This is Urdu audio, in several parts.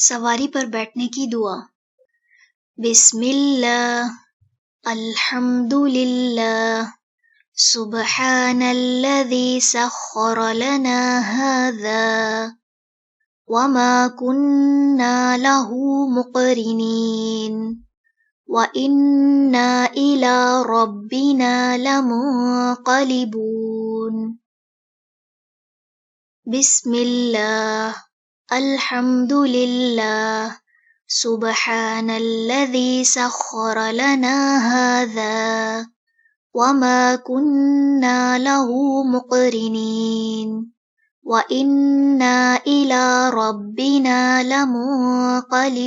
سواری پر بیٹھنے کی دعا۔ بسم اللہ، الحمد للہ، سبحان الذی سخر لنا ھذا وما كنا له مقرنین وإنا إلى ربنا لمنقلبون۔ بسم اللہ، الحمد للہ، سبحان الذی سخر لنا ھذا وما كنا له مقرنین وإنا إلى ربنا لمنقلبون۔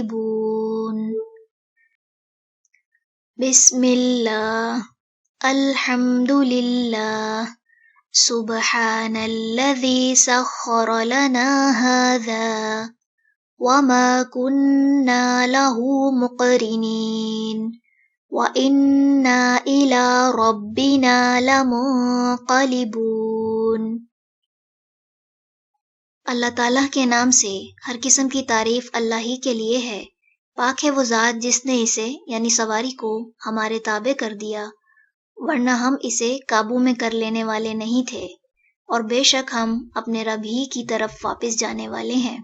بسم اللہ، الحمد للہ، سبحان الذی سخر لنا ھذا وما كنا له مقرنین وإنا إلى ربنا لمنقلبون۔ اللہ تعالیٰ کے نام سے ہر قسم کی تعریف اللہ ہی کے لیے ہے۔ پاک ہے وہ ذات جس نے اسے یعنی سواری کو ہمارے تابع کر دیا، ورنہ ہم اسے قابو میں کر لینے والے نہیں تھے، اور بے شک ہم اپنے رب ہی کی طرف واپس جانے والے ہیں۔